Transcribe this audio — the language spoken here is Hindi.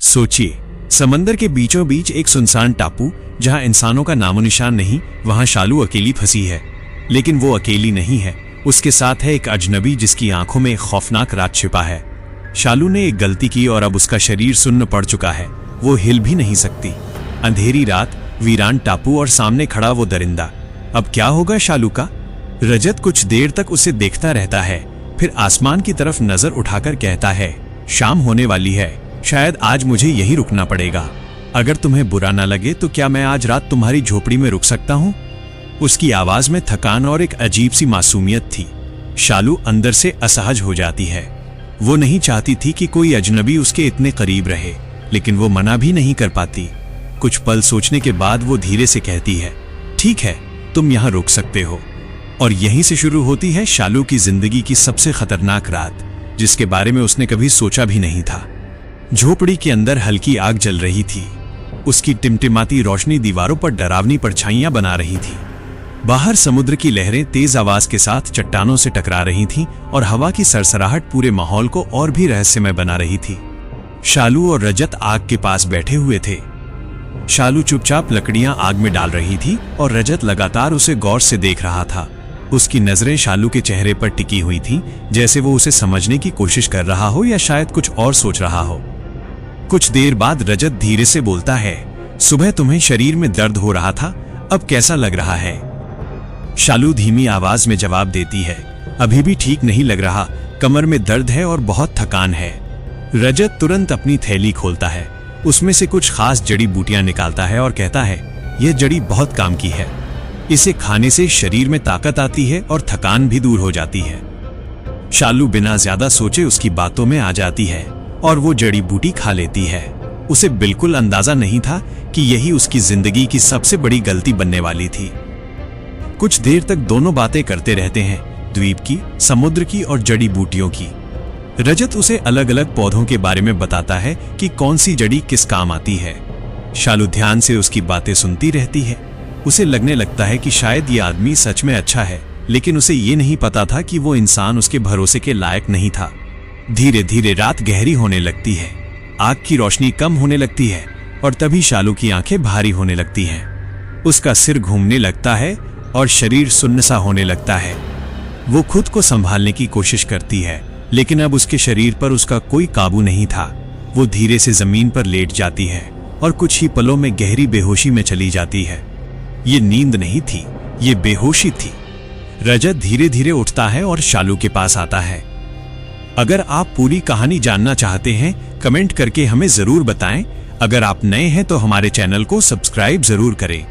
सोचिए, समंदर के बीचों बीच एक सुनसान टापू जहां इंसानों का नामोनिशान नहीं, वहां शालू अकेली फंसी है। लेकिन वो अकेली नहीं है, उसके साथ है एक अजनबी जिसकी आंखों में एक खौफनाक राज छिपा है। शालू ने एक गलती की और अब उसका शरीर सुन्न पड़ चुका है, वो हिल भी नहीं सकती। अंधेरी रात, वीरान टापू और सामने खड़ा वो दरिंदा। अब क्या होगा शालू का? रजत कुछ देर तक उसे देखता रहता है, फिर आसमान की तरफ नजर उठाकर कहता है, शाम होने वाली है, शायद आज मुझे यहीं रुकना पड़ेगा। अगर तुम्हें बुरा ना लगे तो क्या मैं आज रात तुम्हारी झोपड़ी में रुक सकता हूँ? उसकी आवाज में थकान और एक अजीब सी मासूमियत थी। शालू अंदर से असहज हो जाती है। वो नहीं चाहती थी कि कोई अजनबी उसके इतने करीब रहे, लेकिन वो मना भी नहीं कर पाती। कुछ पल सोचने के बाद वो धीरे से कहती है, ठीक है, तुम यहाँ रुक सकते हो। और यहीं से शुरू होती है शालू की जिंदगी की सबसे खतरनाक रात, जिसके बारे में उसने कभी सोचा भी नहीं था। झोपड़ी के अंदर हल्की आग जल रही थी। उसकी टिमटिमाती रोशनी दीवारों पर डरावनी परछाइयां बना रही थी। बाहर समुद्र की लहरें तेज आवाज के साथ चट्टानों से टकरा रही थीं और हवा की सरसराहट पूरे माहौल को और भी रहस्यमय बना रही थी। शालू और रजत आग के पास बैठे हुए थे। शालू चुपचाप लकड़ियां आग में डाल रही थी और रजत लगातार उसे गौर से देख रहा था। उसकी नजरें शालू के चेहरे पर टिकी हुई थीं, जैसे वो उसे समझने की कोशिश कर रहा हो या शायद कुछ और सोच रहा हो। कुछ देर बाद रजत धीरे से बोलता है, सुबह तुम्हें शरीर में दर्द हो रहा था, अब कैसा लग रहा है? शालू धीमी आवाज में जवाब देती है, अभी भी ठीक नहीं लग रहा, कमर में दर्द है और बहुत थकान है। रजत तुरंत अपनी थैली खोलता है, उसमें से कुछ खास जड़ी बूटियां निकालता है और कहता है, यह जड़ी बहुत काम की है, इसे खाने से शरीर में ताकत आती है और थकान भी दूर हो जाती है। शालू बिना ज्यादा सोचे उसकी बातों में आ जाती है और वो जड़ी बूटी खा लेती है। उसे बिल्कुल अंदाजा नहीं था कि यही उसकी जिंदगी की सबसे बड़ी गलती बनने वाली थी। कुछ देर तक दोनों बातें करते रहते हैं, द्वीप की, समुद्र की और जड़ी बूटियों की। रजत उसे अलग अलग पौधों के बारे में बताता है कि कौन सी जड़ी किस काम आती है। शालू ध्यान से उसकी बातें सुनती रहती है। उसे लगने लगता है कि शायद ये आदमी सच में अच्छा है, लेकिन उसे ये नहीं पता था कि वो इंसान उसके भरोसे के लायक नहीं था। धीरे धीरे रात गहरी होने लगती है, आग की रोशनी कम होने लगती है और तभी शालू की आंखें भारी होने लगती हैं। उसका सिर घूमने लगता है और शरीर सुन्न सा होने लगता है। वो खुद को संभालने की कोशिश करती है, लेकिन अब उसके शरीर पर उसका कोई काबू नहीं था। वो धीरे से जमीन पर लेट जाती है और कुछ ही पलों में गहरी बेहोशी में चली जाती है। ये नींद नहीं थी, ये बेहोशी थी। रजत धीरे धीरे उठता है और शालू के पास आता है। अगर आप पूरी कहानी जानना चाहते हैं, कमेंट करके हमें जरूर बताएं। अगर आप नए हैं तो हमारे चैनल को सब्सक्राइब जरूर करें।